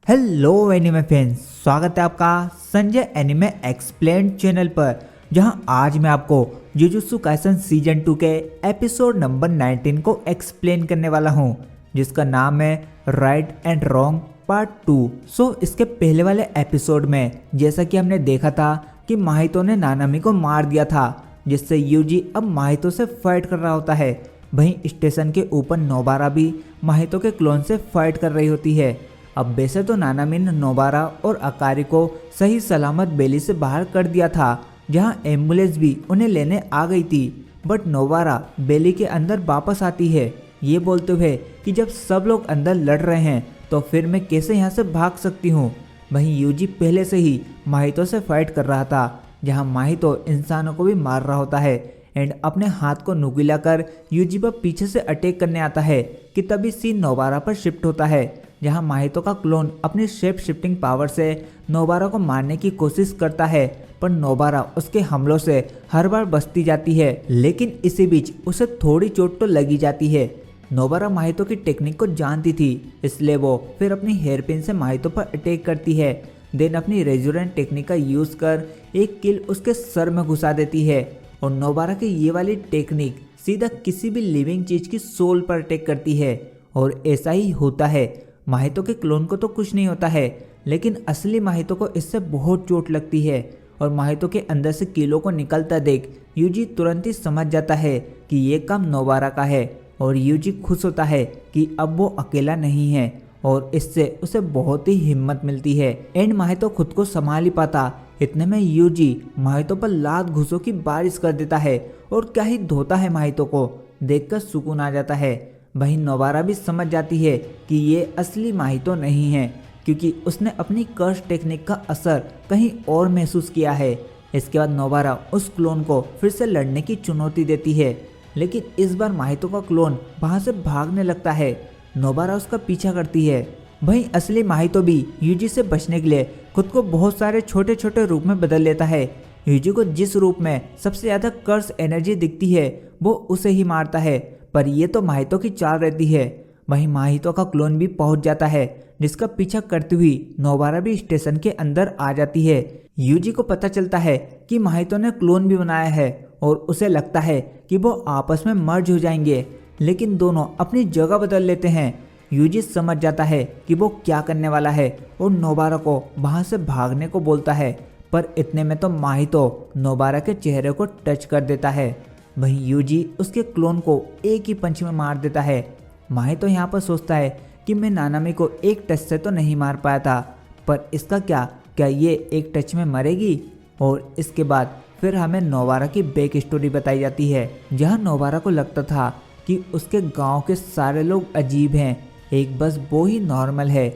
Hello anime fans, स्वागत है आपका संजय एनिमे एक्सप्लेन्ड चैनल पर, जहां आज मैं आपको जुजुत्सु काइसन सीजन 2 के एपिसोड नंबर 19 को एक्सप्लेन करने वाला हूं, जिसका नाम है राइट एंड रॉन्ग पार्ट 2। इसके पहले वाले एपिसोड में जैसा कि हमने देखा था कि माहितो ने नानामी को मार दिया था, जिससे यूजी अब माहितो से फाइट कर रहा होता है। वहीं स्टेशन के ऊपर नोबारा भी माहितो के क्लोन से फाइट कर रही होती है। अब वैसे तो नानामी ने नोबारा और अकारी को सही सलामत बेली से बाहर कर दिया था, जहां एम्बुलेंस भी उन्हें लेने आ गई थी। बट नोबारा बेली के अंदर वापस आती है, ये बोलते हुए कि जब सब लोग अंदर लड़ रहे हैं तो फिर मैं कैसे यहाँ से भाग सकती हूँ। वहीं यूजी पहले से ही माहितो से फाइट कर रहा था, जहाँ माहितो इंसानों को भी मार रहा होता है एंड अपने हाथ को नुकीला कर यूजी पर पीछे से अटैक करने आता है कि तभी सीन नोबारा पर शिफ्ट होता है, जहां माहितो का क्लोन अपनी शेप शिफ्टिंग पावर से नोबारा को मारने की कोशिश करता है, पर नोबारा उसके हमलों से हर बार बचती जाती है। लेकिन इसी बीच उसे थोड़ी चोट तो लगी जाती है। नोबारा माहितो की टेक्निक को जानती थी, इसलिए वो फिर अपनी हेयर पिन से माहितो पर अटैक करती है। देन अपनी रेजुरेंट टेक्निक का यूज कर एक किल उसके सर में घुसा देती है और नोबारा की ये वाली टेक्निक सीधा किसी भी लिविंग चीज की सोल पर अटैक करती है। और ऐसा ही होता है। माहितो के क्लोन को तो कुछ नहीं होता है, लेकिन असली माहितो को इससे बहुत चोट लगती है और माहितो के अंदर से कीलों को निकलता देख यूजी तुरंत ही समझ जाता है कि ये काम नोबारा का है और यूजी खुश होता है कि अब वो अकेला नहीं है और इससे उसे बहुत ही हिम्मत मिलती है। एंड माहितो खुद को संभाल ही पाता, इतने में यूजी माहितो पर लात घूसों की बारिश कर देता है और क्या ही धोता है। माहितो को देखकर सुकून आ जाता है। वहीं नोबारा भी समझ जाती है कि ये असली माहितो नहीं है, क्योंकि उसने अपनी कर्स टेक्निक का असर कहीं और महसूस किया है। इसके बाद नोबारा उस क्लोन को फिर से लड़ने की चुनौती देती है, लेकिन इस बार माहितो का क्लोन वहां से भागने लगता है। नोबारा उसका पीछा करती है। वहीं असली माहितो भी यूजी से बचने के लिए खुद को बहुत सारे छोटे छोटे रूप में बदल लेता है। यूजी को जिस रूप में सबसे ज्यादा कर्स एनर्जी दिखती है वो उसे ही मारता है, पर ये तो माहितो की चाल रहती है। वहीं माहितो का क्लोन भी पहुंच जाता है, जिसका पीछा करती हुई नोबारा भी स्टेशन के अंदर आ जाती है। यूजी को पता चलता है कि माहितो ने क्लोन भी बनाया है और उसे लगता है कि वो आपस में मर्ज हो जाएंगे, लेकिन दोनों अपनी जगह बदल लेते हैं। यूजी समझ जाता है कि वो क्या करने वाला है और नोबारा को वहां से भागने को बोलता है, पर इतने में तो माहितो नोबारा के चेहरे को टच कर देता है। वहीं यूजी उसके क्लोन को एक ही पंच में मार देता है। माहितो यहाँ पर सोचता है कि मैं नानामी को एक टच से तो नहीं मार पाया था, पर इसका क्या ये एक टच में मरेगी। और इसके बाद फिर हमें नोबारा की बैक स्टोरी बताई जाती है, जहाँ नोबारा को लगता था कि उसके गांव के सारे लोग अजीब हैं, एक बस वो ही नॉर्मल है।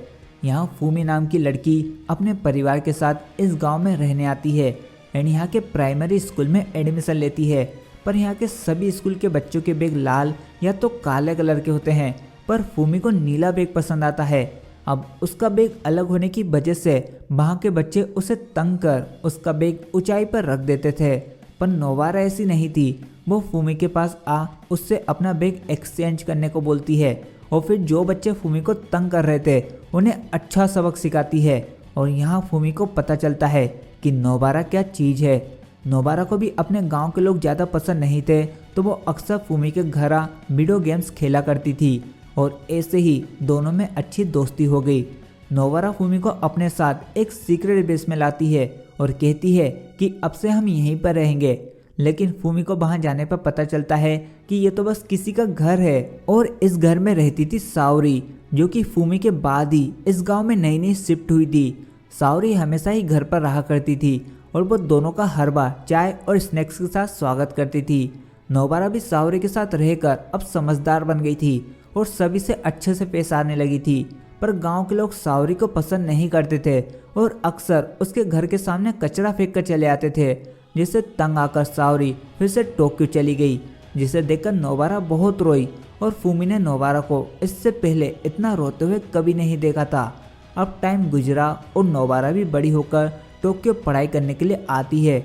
यहाँ फूमी नाम की लड़की अपने परिवार के साथ इस गांव में रहने आती है एंड यहाँ के प्राइमरी स्कूल में एडमिशन लेती है, पर यहाँ के सभी स्कूल के बच्चों के बैग लाल या तो काले कलर के होते हैं, पर फूमी को नीला बैग पसंद आता है। अब उसका बैग अलग होने की वजह से वहाँ के बच्चे उसे तंग कर उसका बैग ऊंचाई पर रख देते थे, पर नोबारा ऐसी नहीं थी। वो फूमी के पास आ उससे अपना बैग एक्सचेंज करने को बोलती है और फिर जो बच्चे फूमी को तंग कर रहे थे उन्हें अच्छा सबक सिखाती है। और यहाँ फूमी को पता चलता है कि नोबारा क्या चीज़ है। नोबारा को भी अपने गांव के लोग ज़्यादा पसंद नहीं थे, तो वो अक्सर फूमी के घर आ वीडियो गेम्स खेला करती थी और ऐसे ही दोनों में अच्छी दोस्ती हो गई। नोबारा फूमी को अपने साथ एक सीक्रेट बेस में लाती है और कहती है कि अब से हम यहीं पर रहेंगे, लेकिन फूमी को वहां जाने पर पता चलता है कि ये तो बस किसी का घर है और इस घर में रहती थी साओरी, जो कि फूमी के बाद ही इस गांव में नई नई शिफ्ट हुई थी। साओरी हमेशा ही घर पर रहा करती थी और वो दोनों का हर बार चाय और स्नैक्स के साथ स्वागत करती थी। नोबारा भी साओरी के साथ रहकर अब समझदार बन गई थी और सभी से अच्छे से पेश आने लगी थी, पर गांव के लोग साओरी को पसंद नहीं करते थे और अक्सर उसके घर के सामने कचरा फेंक कर चले आते थे, जिससे तंग आकर साओरी फिर से टोक्यो चली गई, जिसे देखकर नोबारा बहुत रोई। और फूमी ने नोबारा को इससे पहले इतना रोते हुए कभी नहीं देखा था। अब टाइम गुजरा और नोबारा भी बड़ी होकर टोक्यो पढ़ाई करने के लिए आती है।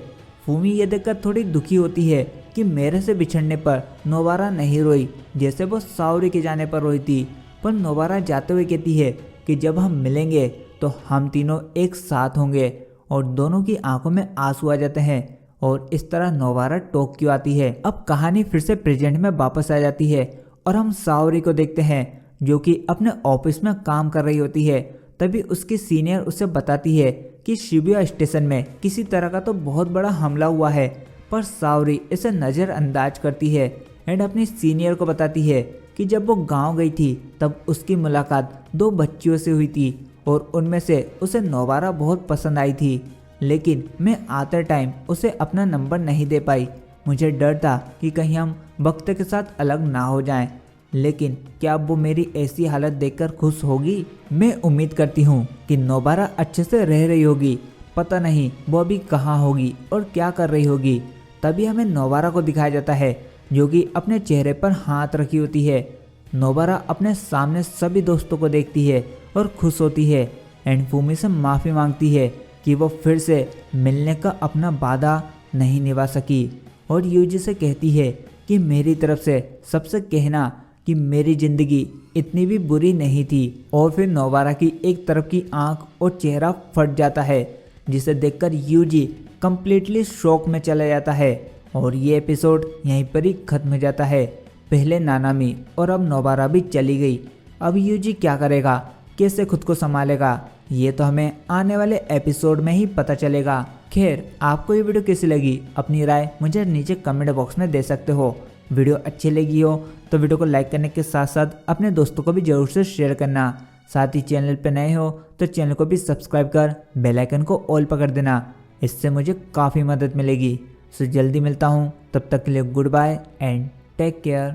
फूमी ये देखकर थोड़ी दुखी होती है कि मेरे से बिछड़ने पर नोबारा नहीं रोई जैसे वो साओरी के जाने पर रोई थी, पर नोबारा जाते हुए कहती है कि जब हम मिलेंगे तो हम तीनों एक साथ होंगे। और दोनों की आंखों में आंसू आ जाते हैं और इस तरह नोबारा टोक्यो आती है। अब कहानी फिर से प्रेजेंट में वापस आ जाती है और हम साओरी को देखते हैं जो कि अपने ऑफिस में काम कर रही होती है। तभी उसकी सीनियर उसे बताती है कि शिबुया स्टेशन में किसी तरह का तो बहुत बड़ा हमला हुआ है, पर साओरी इसे नज़रअंदाज करती है एंड अपनी सीनियर को बताती है कि जब वो गांव गई थी तब उसकी मुलाकात 2 बच्चियों से हुई थी और उनमें से उसे नोबारा बहुत पसंद आई थी, लेकिन मैं आते टाइम उसे अपना नंबर नहीं दे पाई। मुझे डर था कि कहीं हम वक्त के साथ अलग ना हो जाएं, लेकिन क्या अब वो मेरी ऐसी हालत देखकर खुश होगी? मैं उम्मीद करती हूँ कि नोबारा अच्छे से रह रही होगी। पता नहीं वो अभी कहाँ होगी और क्या कर रही होगी। तभी हमें नोबारा को दिखाया जाता है जो कि अपने चेहरे पर हाथ रखी होती है। नोबारा अपने सामने सभी दोस्तों को देखती है और खुश होती है एंड फूमी से माफ़ी मांगती है कि वो फिर से मिलने का अपना वादा नहीं निभा सकी और यूजी से कहती है कि मेरी तरफ से सबसे कहना कि मेरी ज़िंदगी इतनी भी बुरी नहीं थी। और फिर नोबारा की एक तरफ की आंख और चेहरा फट जाता है जिसे देखकर यूजी कंप्लीटली शॉक में चला जाता है और ये एपिसोड यहीं पर ही खत्म हो जाता है। पहले नानामी और अब नोबारा भी चली गई। अब यूजी क्या करेगा, कैसे खुद को संभालेगा, ये तो हमें आने वाले एपिसोड में ही पता चलेगा। खैर, आपको ये वीडियो कैसी लगी अपनी राय मुझे नीचे कमेंट बॉक्स में दे सकते हो। वीडियो अच्छी लगी हो तो वीडियो को लाइक करने के साथ साथ अपने दोस्तों को भी जरूर से शेयर करना। साथ ही चैनल पर नए हो तो चैनल को भी सब्सक्राइब कर बेल आइकन को ऑल पर कर देना, इससे मुझे काफ़ी मदद मिलेगी। सो जल्दी मिलता हूँ, तब तक के लिए goodbye and take care.